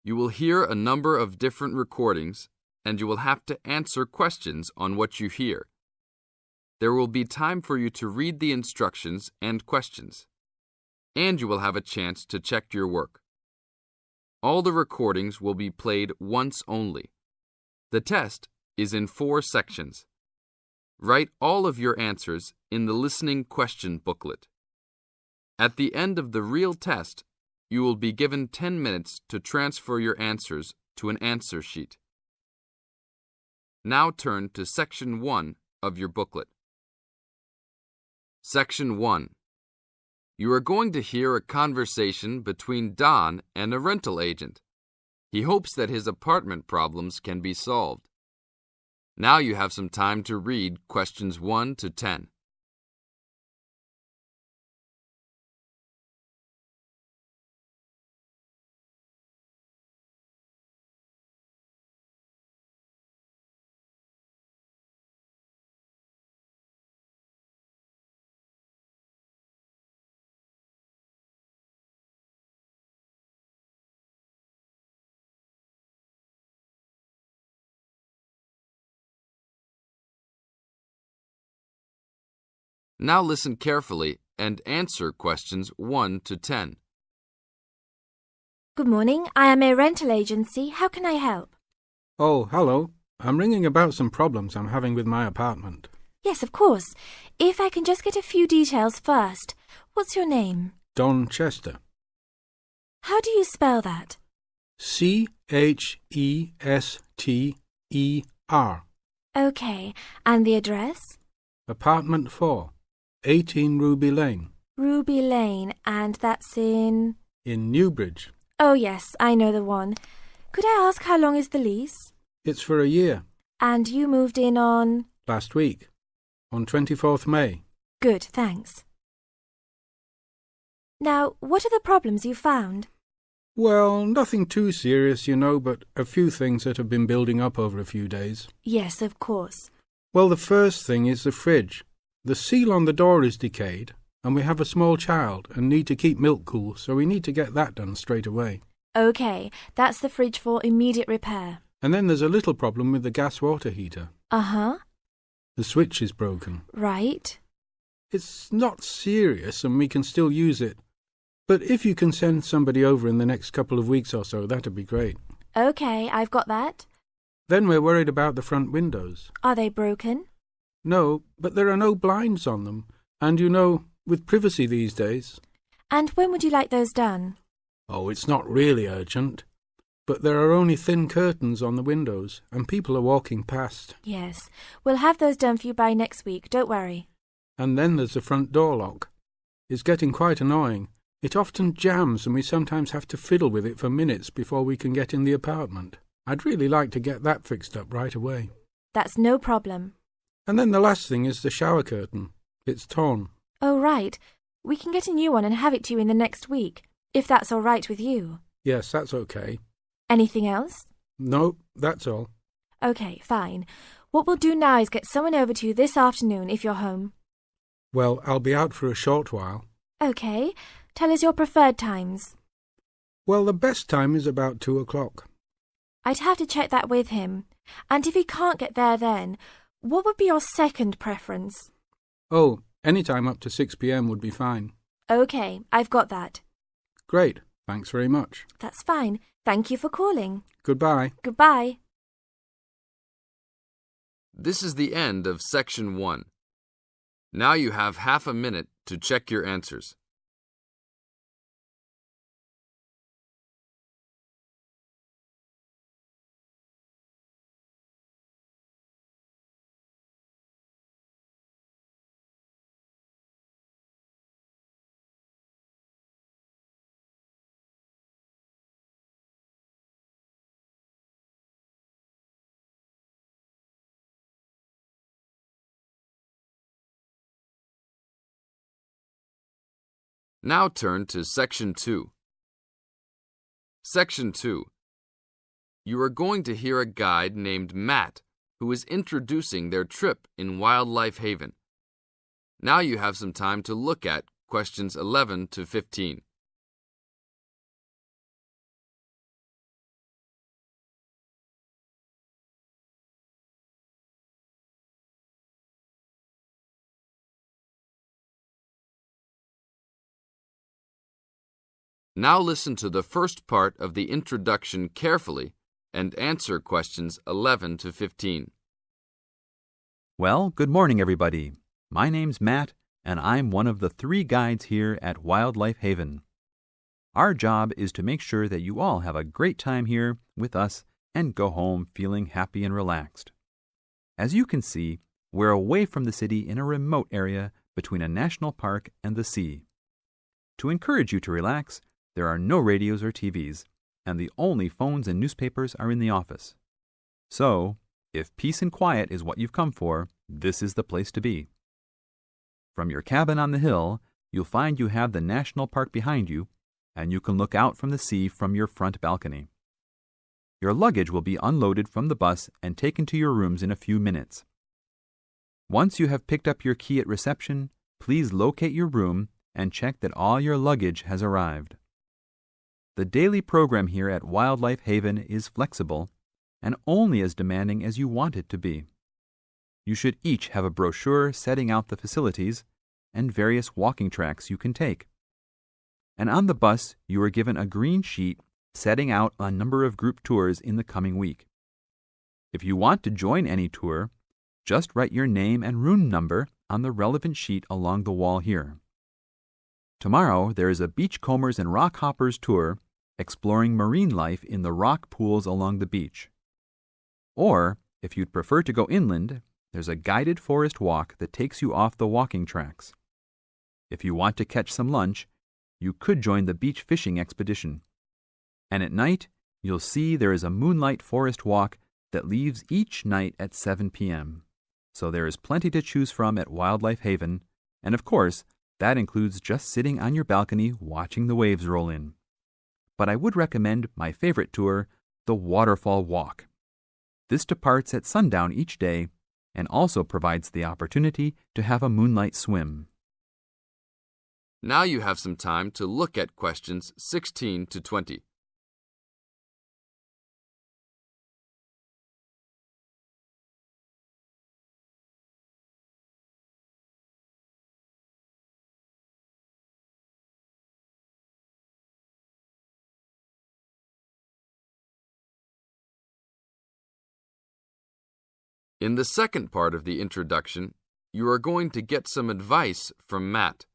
You will hear a number of different recordings, and you will have to answer questions on what you hear. There will be time for you to read the instructions and questions, and you will have a chance to check your work. All the recordings will be played once only. The test is in 4 sections. Write all of your answers in the listening question booklet. At the end of the real test, you will be given 10 minutes to transfer your answers to an answer sheet. Now turn to Section 1 of your booklet. Section 1. You are going to hear a conversation between Don and a rental agent. He hopes that his apartment problems can be solved. Now you have some time to read questions 1 to 10. Now listen carefully and answer questions 1 to 10. Good morning. I am a rental agency. How can I help? Oh, hello. I'm ringing about some problems I'm having with my apartment. Yes, of course. If I can just get a few details first. What's your name? Don Chester. How do you spell that? Chester. Okay. And the address? Apartment 4, 18 Ruby Lane. Ruby Lane. And that's in... In Newbridge. Oh, yes. I know the one. Could I ask how long is the lease? It's for a year. And you moved in on... Last week. On 24th May. Good, thanks. Now, what are the problems you found? Well, nothing too serious, you know, but a few things that have been building up over a few days. Yes, of course. Well, the first thing is the fridge. The seal on the door is decayed, and we have a small child and need to keep milk cool, so we need to get that done straight away. Okay, that's the fridge for immediate repair. And then there's a little problem with the gas water heater. Uh-huh. The switch is broken. Right. It's not serious and we can still use it. But if you can send somebody over in the next couple of weeks or so, that'd be great. Okay, I've got that. Then we're worried about the front windows. Are they broken? No, but there are no blinds on them. And you know, with privacy these days... And when would you like those done? Oh, it's not really urgent. But there are only thin curtains on the windows, and people are walking past. Yes, we'll have those done for you by next week, don't worry. And then there's the front door lock. It's getting quite annoying. It often jams and we sometimes have to fiddle with it for minutes before we can get in the apartment. I'd really like to get that fixed up right away. That's no problem. And then the last thing is the shower curtain. It's torn. Oh, right. We can get a new one and have it to you in the next week, if that's all right with you. Yes, that's okay. Anything else? No, that's all. Okay, fine. What we'll do now is get someone over to you this afternoon if you're home. Well, I'll be out for a short while. Okay. Tell us your preferred times. Well, the best time is about 2 o'clock. I'd have to check that with him. And if he can't get there then, what would be your second preference? Oh, any time up to 6 p.m. would be fine. Okay, I've got that. Great. Thanks very much. That's fine. Thank you for calling. Goodbye. Goodbye. This is the end of Section 1. Now you have half a minute to check your answers. Now turn to Section 2. Section 2. You are going to hear a guide named Matt who is introducing their trip in Wildlife Haven. Now you have some time to look at questions 11 to 15. Now listen to the first part of the introduction carefully and answer questions 11 to 15. Well, good morning, everybody. My name's Matt, and I'm one of the 3 guides here at Wildlife Haven. Our job is to make sure that you all have a great time here with us and go home feeling happy and relaxed. As you can see, we're away from the city in a remote area between a national park and the sea. To encourage you to relax, there are no radios or TVs, and the only phones and newspapers are in the office. So, if peace and quiet is what you've come for, this is the place to be. From your cabin on the hill, you'll find you have the national park behind you, and you can look out from the sea from your front balcony. Your luggage will be unloaded from the bus and taken to your rooms in a few minutes. Once you have picked up your key at reception, please locate your room and check that all your luggage has arrived. The daily program here at Wildlife Haven is flexible and only as demanding as you want it to be. You should each have a brochure setting out the facilities and various walking tracks you can take. And on the bus, you are given a green sheet setting out a number of group tours in the coming week. If you want to join any tour, just write your name and room number on the relevant sheet along the wall here. Tomorrow, there is a beachcombers and rock hoppers tour exploring marine life in the rock pools along the beach. Or, if you'd prefer to go inland, there's a guided forest walk that takes you off the walking tracks. If you want to catch some lunch, you could join the beach fishing expedition. And at night, you'll see there is a moonlight forest walk that leaves each night at 7 p.m. So there is plenty to choose from at Wildlife Haven, and of course, that includes just sitting on your balcony watching the waves roll in. But I would recommend my favorite tour, the Waterfall Walk. This departs at sundown each day and also provides the opportunity to have a moonlight swim. Now you have some time to look at questions 16 to 20. In the second part of the introduction, you are going to get some advice from Matt.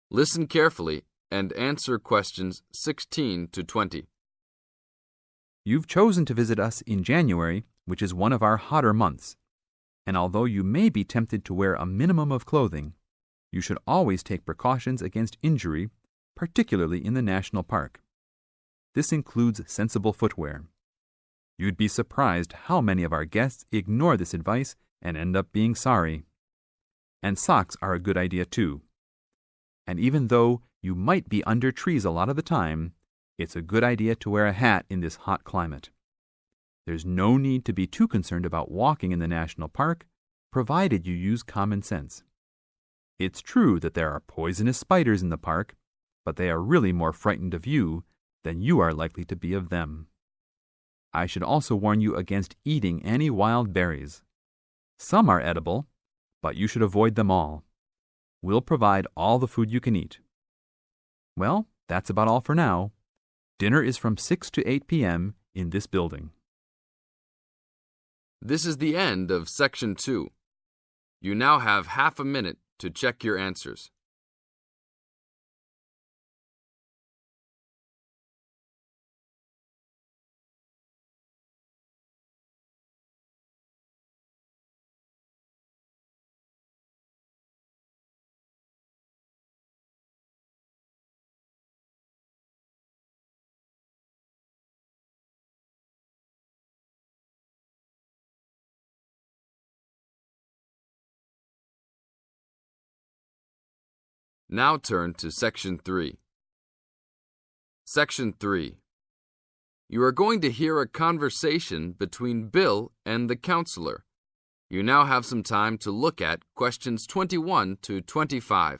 Listen carefully and answer questions 16 to 20. You've chosen to visit us in January, which is one of our hotter months. And although you may be tempted to wear a minimum of clothing, you should always take precautions against injury, particularly in the national park. This includes sensible footwear. You'd be surprised how many of our guests ignore this advice and end up being sorry. And socks are a good idea too. And even though you might be under trees a lot of the time, it's a good idea to wear a hat in this hot climate. There's no need to be too concerned about walking in the national park, provided you use common sense. It's true that there are poisonous spiders in the park, but they are really more frightened of you than you are likely to be of them. I should also warn you against eating any wild berries. Some are edible, but you should avoid them all. We'll provide all the food you can eat. Well, that's about all for now. Dinner is from 6 to 8 p.m. in this building. This is the end of Section 2. You now have half a minute to check your answers. Now turn to Section 3. Section 3. You are going to hear a conversation between Bill and the counselor. You now have some time to look at questions 21 to 25.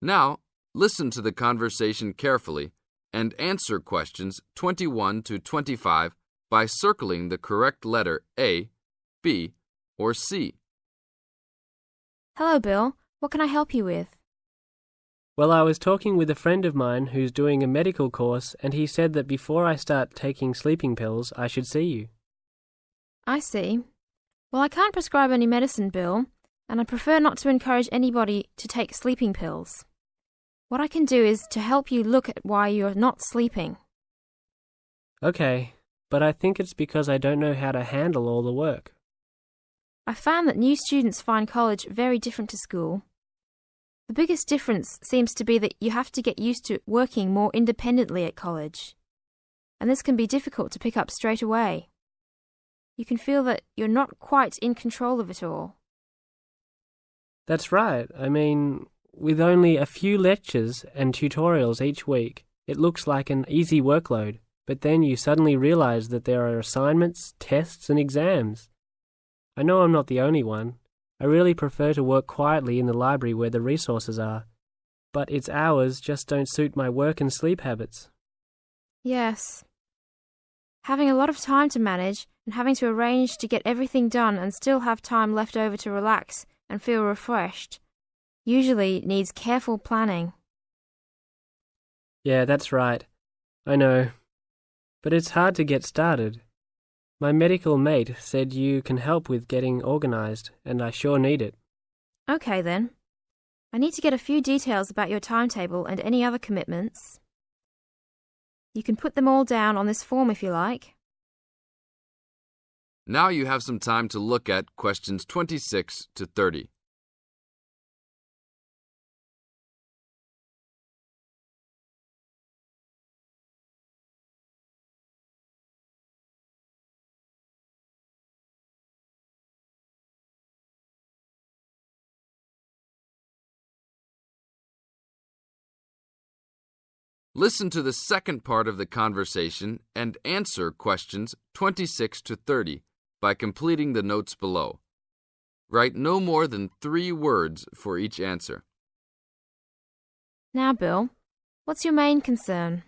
Now, listen to the conversation carefully and answer questions 21 to 25 by circling the correct letter A, B, or C. Hello, Bill. What can I help you with? Well, I was talking with a friend of mine who's doing a medical course, and he said that before I start taking sleeping pills, I should see you. I see. Well, I can't prescribe any medicine, Bill, and I prefer not to encourage anybody to take sleeping pills. What I can do is to help you look at why you're not sleeping. Okay, but I think it's because I don't know how to handle all the work. I found that new students find college very different to school. The biggest difference seems to be that you have to get used to working more independently at college, and this can be difficult to pick up straight away. You can feel that you're not quite in control of it all. That's right. I mean, with only a few lectures and tutorials each week, it looks like an easy workload, but then you suddenly realize that there are assignments, tests, and exams. I know I'm not the only one. I really prefer to work quietly in the library where the resources are, but its hours just don't suit my work and sleep habits. Yes. Having a lot of time to manage and having to arrange to get everything done and still have time left over to relax and feel refreshed usually needs careful planning. Yeah, that's right. I know. But it's hard to get started. My medical mate said you can help with getting organized, and I sure need it. Okay then. I need to get a few details about your timetable and any other commitments. You can put them all down on this form if you like. Now you have some time to look at questions 26 to 30. Listen to the second part of the conversation and answer questions 26 to 30 by completing the notes below. Write no more than 3 words for each answer. Now, Bill, what's your main concern?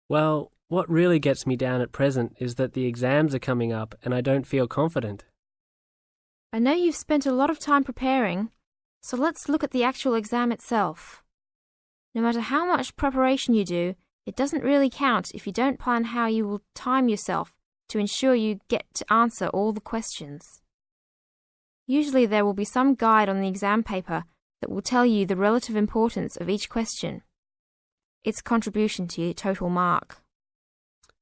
Well, what really gets me down at present is that the exams are coming up and I don't feel confident. I know you've spent a lot of time preparing, so let's look at the actual exam itself. No matter how much preparation you do, it doesn't really count if you don't plan how you will time yourself to ensure you get to answer all the questions. Usually there will be some guide on the exam paper that will tell you the relative importance of each question, its contribution to your total mark.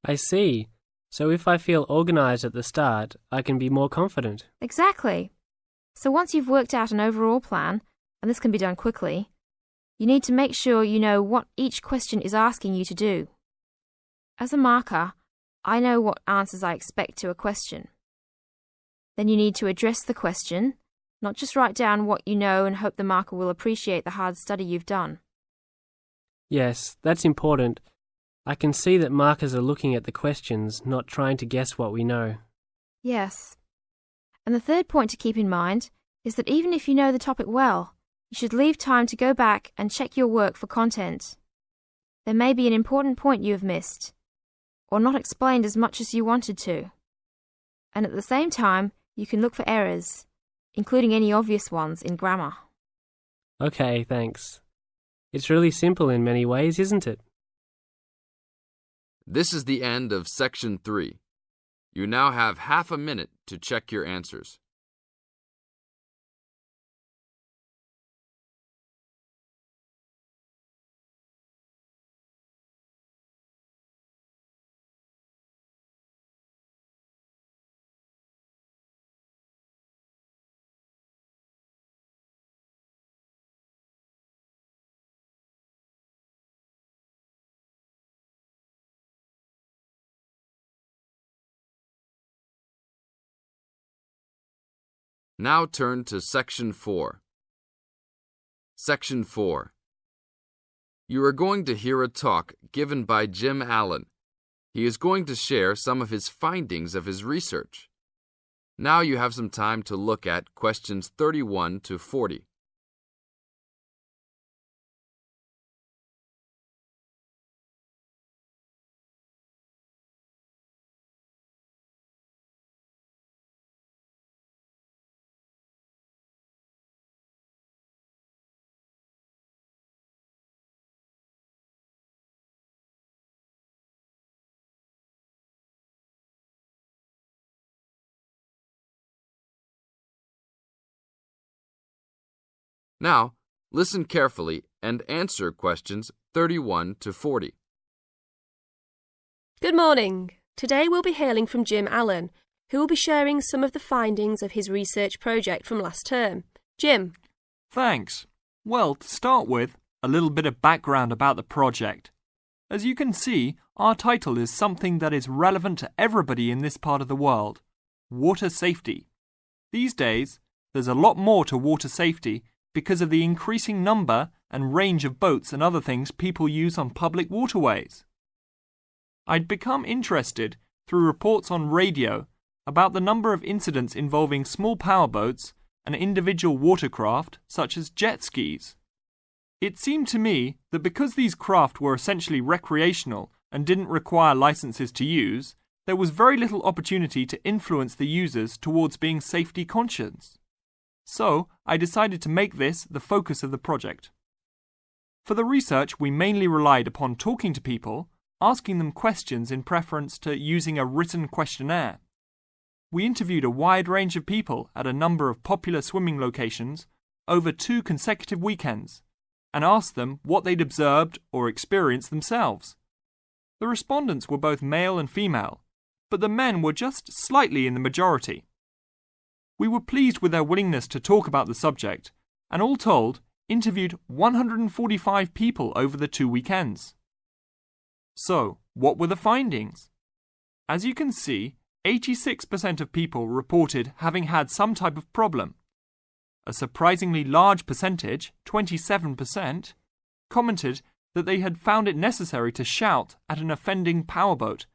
I see. So if I feel organized at the start, I can be more confident. Exactly. So once you've worked out an overall plan, and this can be done quickly, you need to make sure you know what each question is asking you to do. As a marker, I know what answers I expect to a question. Then you need to address the question, not just write down what you know and hope the marker will appreciate the hard study you've done. Yes, that's important. I can see that markers are looking at the questions, not trying to guess what we know. Yes. And the third point to keep in mind is that even if you know the topic well, you should leave time to go back and check your work for content. There may be an important point you have missed, or not explained as much as you wanted to. And at the same time, you can look for errors, including any obvious ones in grammar. Okay, thanks. It's really simple in many ways, isn't it? This is the end of Section 3. You now have half a minute to check your answers. Now turn to Section 4. Section 4. You are going to hear a talk given by Jim Allen. He is going to share some of his findings of his research. Now you have some time to look at questions 31 to 40. Now, listen carefully and answer questions 31 to 40. Good morning. Today we'll be hearing from Jim Allen, who will be sharing some of the findings of his research project from last term. Jim. Thanks. Well, to start with, a little bit of background about the project. As you can see, our title is something that is relevant to everybody in this part of the world: water safety. These days, there's a lot more to water safety because of the increasing number and range of boats and other things people use on public waterways. I'd become interested through reports on radio about the number of incidents involving small powerboats and individual watercraft such as jet skis. It seemed to me that because these craft were essentially recreational and didn't require licenses to use, there was very little opportunity to influence the users towards being safety conscious. So, I decided to make this the focus of the project. For the research, we mainly relied upon talking to people, asking them questions in preference to using a written questionnaire. We interviewed a wide range of people at a number of popular swimming locations over 2 consecutive weekends and asked them what they'd observed or experienced themselves. The respondents were both male and female, but the men were just slightly in the majority. We were pleased with their willingness to talk about the subject, and all told, interviewed 145 people over the 2 weekends. So, what were the findings? As you can see, 86% of people reported having had some type of problem. A surprisingly large percentage, 27%, commented that they had found it necessary to shout at an offending powerboat,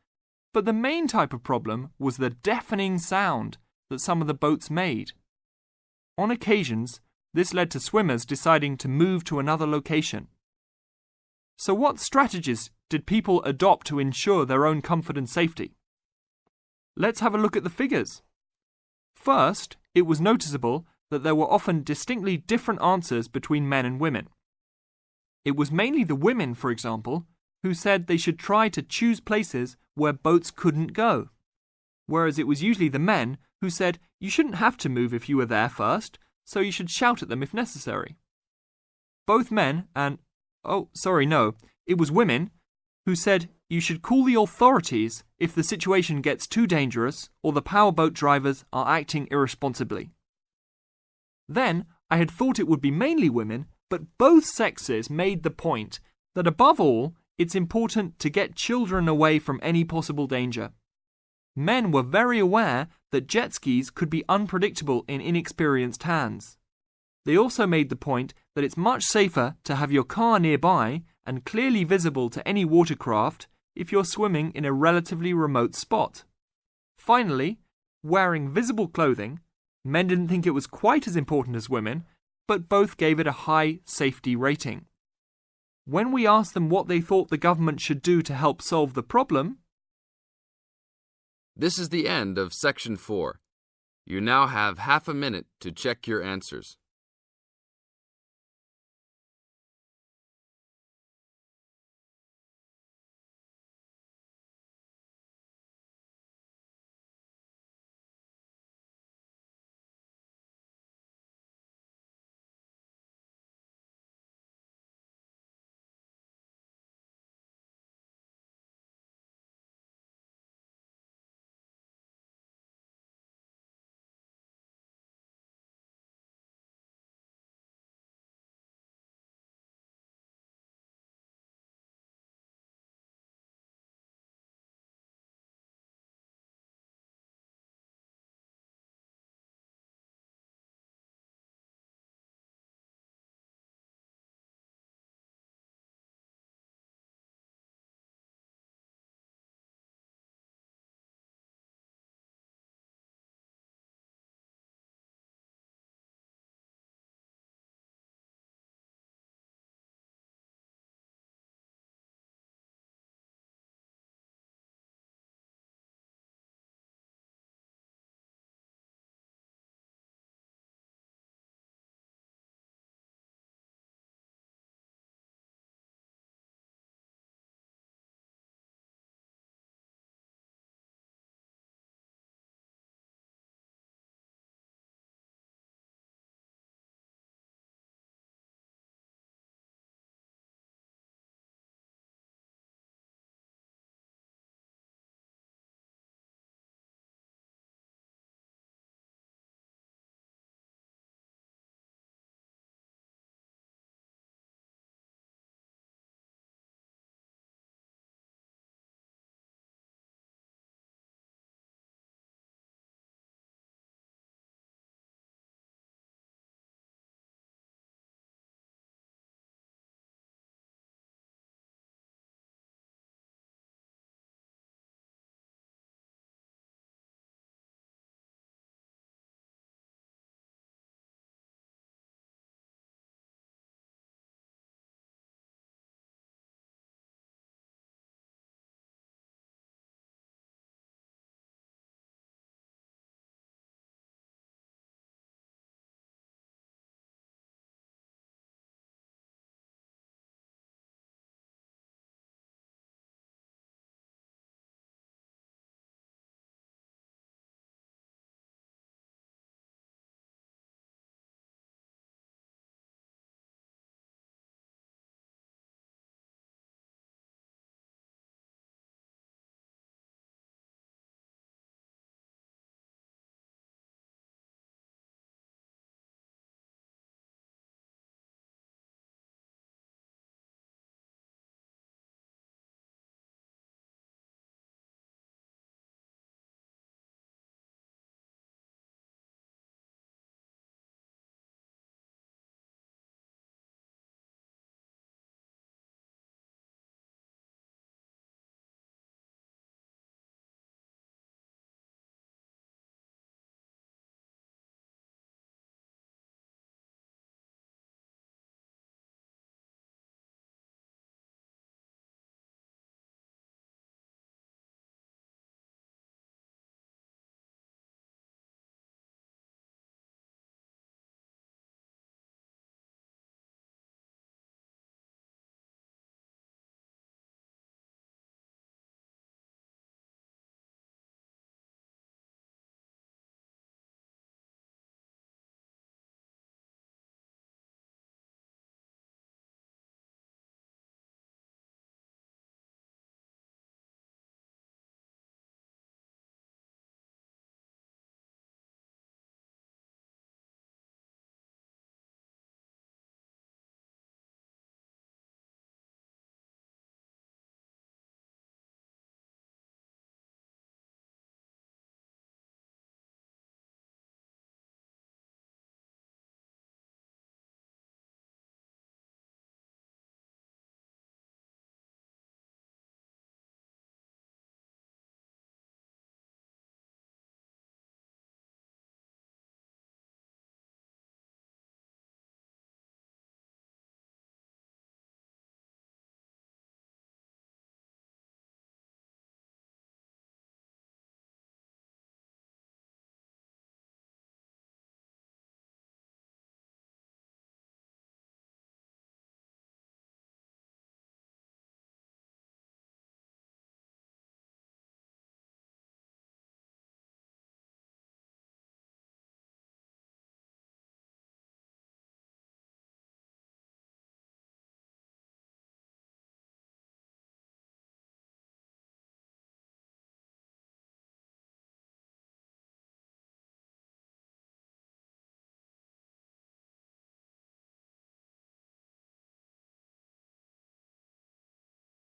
but the main type of problem was the deafening sound that some of the boats made. On occasions, this led to swimmers deciding to move to another location. So what strategies did people adopt to ensure their own comfort and safety? Let's have a look at the figures. First, it was noticeable that there were often distinctly different answers between men and women. It was mainly the women, for example, who said they should try to choose places where boats couldn't go, whereas it was usually the men who said you shouldn't have to move if you were there first, so you should shout at them if necessary. Both men and, it was women who said you should call the authorities if the situation gets too dangerous or the powerboat drivers are acting irresponsibly. Then, I had thought it would be mainly women, but both sexes made the point that above all, it's important to get children away from any possible danger. Men were very aware that jet skis could be unpredictable in inexperienced hands. They also made the point that it's much safer to have your car nearby and clearly visible to any watercraft if you're swimming in a relatively remote spot. Finally, wearing visible clothing, men didn't think it was quite as important as women, but both gave it a high safety rating. When we asked them what they thought the government should do to help solve the problem. This is the end of Section 4. You now have half a minute to check your answers.